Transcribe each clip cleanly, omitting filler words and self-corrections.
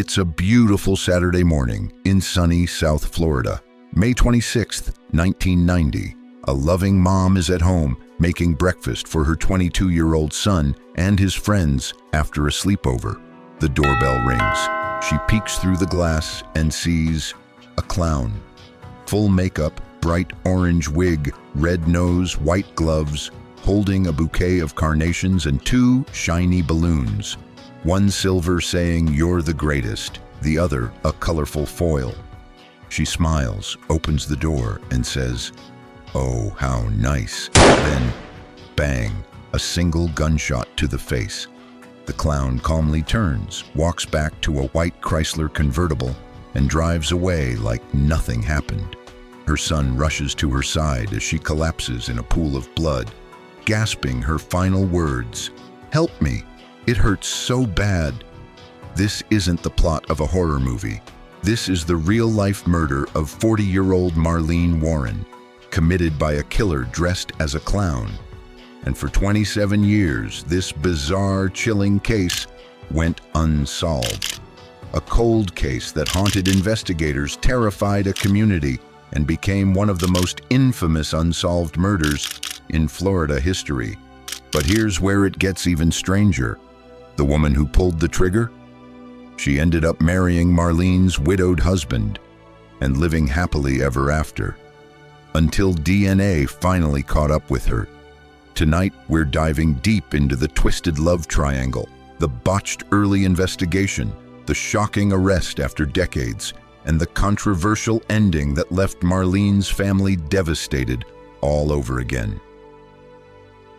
It's a beautiful Saturday morning in sunny South Florida. May 26th, 1990. A loving mom is at home making breakfast for her 22-year-old son and his friends after a sleepover. The doorbell rings. She peeks through the glass and sees a clown. Full makeup, bright orange wig, red nose, white gloves, holding a bouquet of carnations and 2 shiny balloons. One silver saying, "You're the greatest," the other a colorful foil. She smiles, opens the door, and says, "Oh, how nice." Then, bang, a single gunshot to the face. The clown calmly turns, walks back to a white Chrysler convertible, and drives away like nothing happened. Her son rushes to her side as she collapses in a pool of blood, gasping her final words, "Help me. It hurts so bad." This isn't the plot of a horror movie. This is the real-life murder of 40-year-old Marlene Warren, committed by a killer dressed as a clown. And for 27 years, this bizarre, chilling case went unsolved. A cold case that haunted investigators, terrified a community, and became one of the most infamous unsolved murders in Florida history. But here's where it gets even stranger. The woman who pulled the trigger? She ended up marrying Marlene's widowed husband and living happily ever after, until DNA finally caught up with her. Tonight, we're diving deep into the twisted love triangle, the botched early investigation, the shocking arrest after decades, and the controversial ending that left Marlene's family devastated all over again.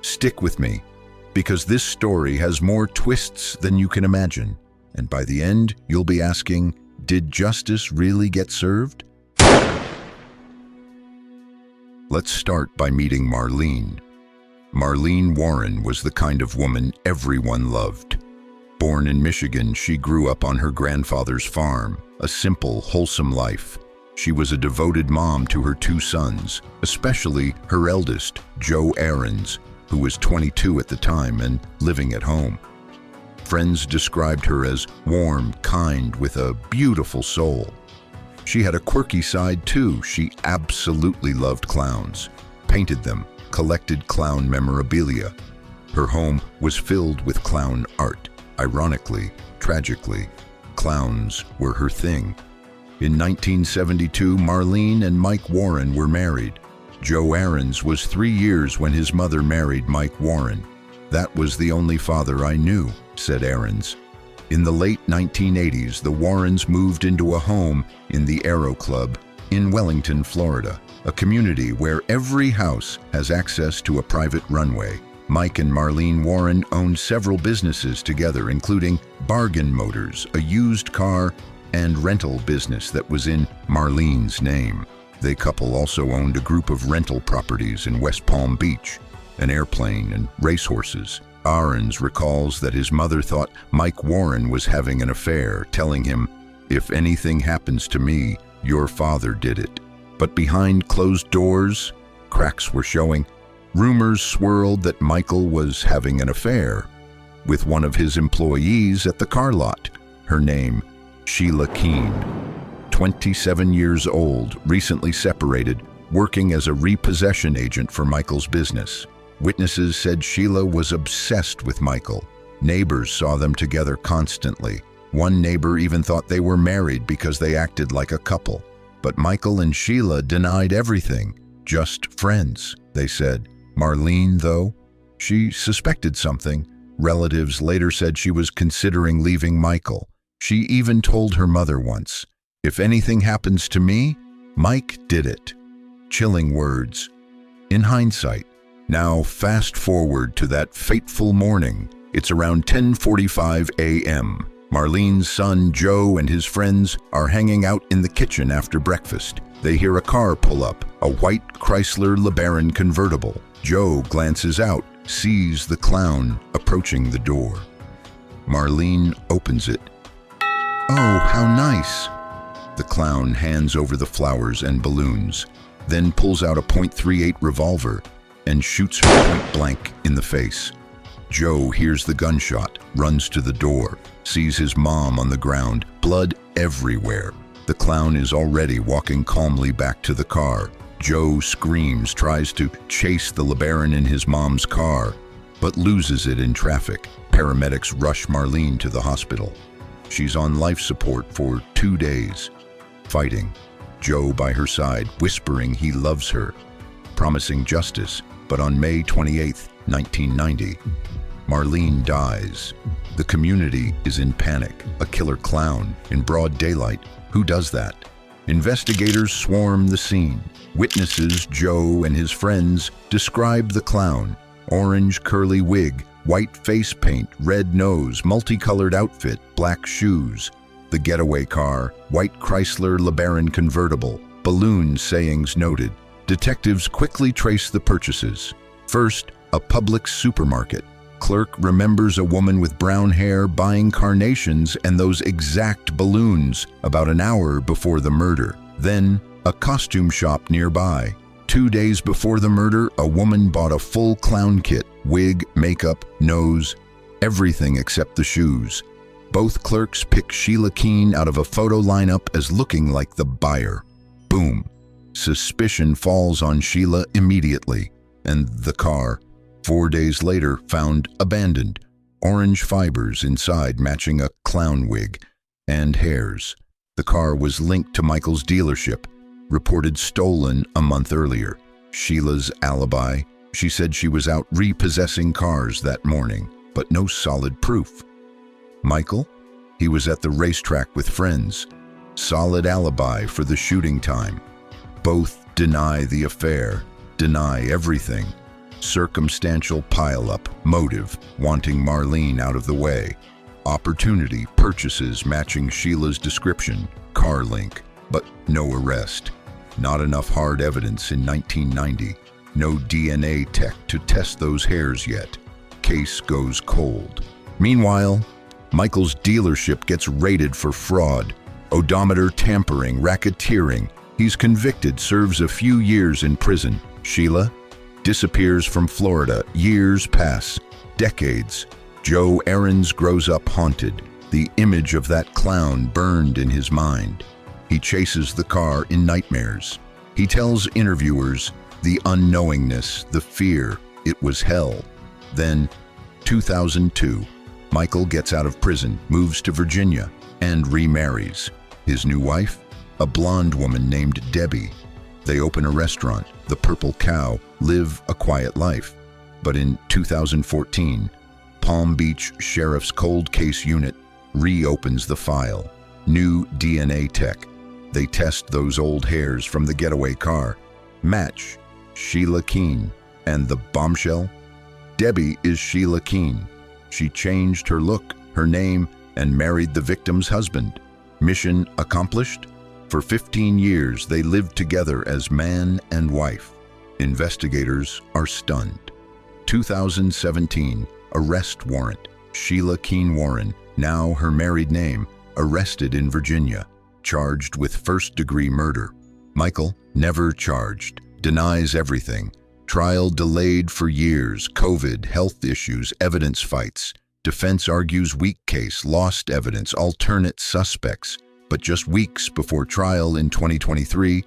Stick with me, because this story has more twists than you can imagine. And by the end, you'll be asking, did justice really get served? Let's start by meeting Marlene. Marlene Warren was the kind of woman everyone loved. Born in Michigan, she grew up on her grandfather's farm, a simple, wholesome life. She was a devoted mom to her 2 sons, especially her eldest, Joe Aarons, who was 22 at the time and living at home. Friends described her as warm, kind, with a beautiful soul. She had a quirky side too. She absolutely loved clowns, painted them, collected clown memorabilia. Her home was filled with clown art. Ironically, tragically, clowns were her thing. In 1972, Marlene and Mike Warren were married. Joe Aarons was 3 years when his mother married Mike Warren. "That was the only father I knew," said Aarons. In the late 1980s, the Warrens moved into a home in the Aero Club in Wellington, Florida, a community where every house has access to a private runway. Mike and Marlene Warren owned several businesses together, including Bargain Motors, a used car and rental business that was in Marlene's name. The couple also owned a group of rental properties in West Palm Beach, an airplane and racehorses. Aarons recalls that his mother thought Mike Warren was having an affair, telling him, "If anything happens to me, your father did it." But behind closed doors, cracks were showing. Rumors swirled that Michael was having an affair with one of his employees at the car lot. Her name, Sheila Keen, 27 years old, recently separated, working as a repossession agent for Michael's business. Witnesses said Sheila was obsessed with Michael. Neighbors saw them together constantly. One neighbor even thought they were married because they acted like a couple. But Michael and Sheila denied everything. Just friends, they said. Marlene, though, she suspected something. Relatives later said she was considering leaving Michael. She even told her mother once, "If anything happens to me, Mike did it." Chilling words. In hindsight, now fast forward to that fateful morning. It's around 10:45 a.m. Marlene's son, Joe, and his friends are hanging out in the kitchen after breakfast. They hear a car pull up, a white Chrysler LeBaron convertible. Joe glances out, sees the clown approaching the door. Marlene opens it. "Oh, how nice." The clown hands over the flowers and balloons, then pulls out a .38 revolver and shoots her point blank in the face. Joe hears the gunshot, runs to the door, sees his mom on the ground, blood everywhere. The clown is already walking calmly back to the car. Joe screams, tries to chase the LeBaron in his mom's car, but loses it in traffic. Paramedics rush Marlene to the hospital. She's on life support for 2 days, fighting. Joe by her side, whispering he loves her, promising justice. But on May 28, 1990, Marlene dies. The community is in panic. A killer clown in broad daylight. Who does that? Investigators swarm the scene. Witnesses, Joe and his friends, describe the clown. Orange curly wig, white face paint, red nose, multicolored outfit, black shoes. The getaway car, white Chrysler LeBaron convertible, balloon sayings noted. Detectives quickly trace the purchases. First, a Publix supermarket. Clerk remembers a woman with brown hair buying carnations and those exact balloons about an hour before the murder. Then, a costume shop nearby. 2 days before the murder, a woman bought a full clown kit, wig, makeup, nose, everything except the shoes. Both clerks pick Sheila Keen out of a photo lineup as looking like the buyer. Boom. Suspicion falls on Sheila immediately, and the car, 4 days later, found abandoned. Orange fibers inside matching a clown wig and hairs. The car was linked to Michael's dealership, reported stolen a month earlier. Sheila's alibi, she said she was out repossessing cars that morning, but no solid proof. Michael? He was at the racetrack with friends. Solid alibi for the shooting time. Both deny the affair, deny everything. Circumstantial pile-up, motive, wanting Marlene out of the way. Opportunity, purchases matching Sheila's description, car link, but no arrest. Not enough hard evidence in 1990. No DNA tech to test those hairs yet. Case goes cold. Meanwhile, Michael's dealership gets raided for fraud, odometer tampering, racketeering. He's convicted, serves a few years in prison. Sheila disappears from Florida. Years pass, decades. Joe Aarons grows up haunted, the image of that clown burned in his mind. He chases the car in nightmares. He tells interviewers the unknowingness, the fear, it was hell. Then, 2002, Michael gets out of prison, moves to Virginia, and remarries. His new wife? A blonde woman named Debbie. They open a restaurant, the Purple Cow, live a quiet life. But in 2014, Palm Beach Sheriff's Cold Case Unit reopens the file. New DNA tech. They test those old hairs from the getaway car. Match Sheila Keen. And the bombshell? Debbie is Sheila Keen. She changed her look, her name, and married the victim's husband. Mission accomplished? For 15 years, they lived together as man and wife. Investigators are stunned. 2017, arrest warrant. Sheila Keen-Warren, now her married name, arrested in Virginia, charged with first-degree murder. Michael, never charged, denies everything. Trial delayed for years, COVID, health issues, evidence fights. Defense argues weak case, lost evidence, alternate suspects. But just weeks before trial in 2023,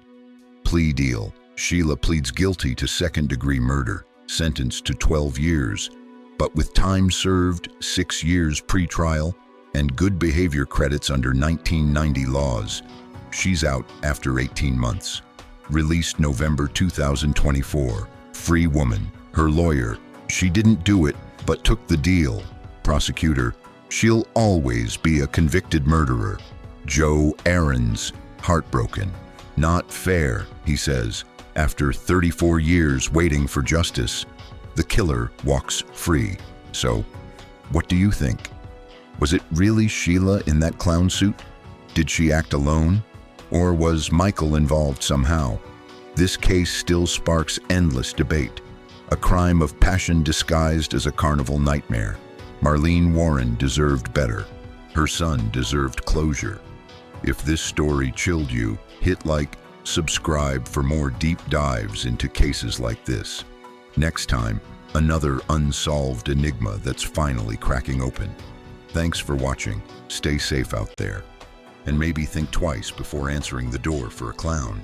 plea deal. Sheila pleads guilty to second-degree murder, sentenced to 12 years, but with time served, 6 years pre-trial, and good behavior credits under 1990 laws. She's out after 18 months. Released November 2024. Free woman. Her lawyer, she didn't do it, but took the deal. Prosecutor, she'll always be a convicted murderer. Joe Aarons, heartbroken. Not fair, he says. After 34 years waiting for justice, the killer walks free. So, what do you think? Was it really Sheila in that clown suit? Did she act alone? Or was Michael involved somehow? This case still sparks endless debate. A crime of passion disguised as a carnival nightmare. Marlene Warren deserved better. Her son deserved closure. If this story chilled you, hit like, subscribe for more deep dives into cases like this. Next time, another unsolved enigma that's finally cracking open. Thanks for watching. Stay safe out there. And maybe think twice before answering the door for a clown.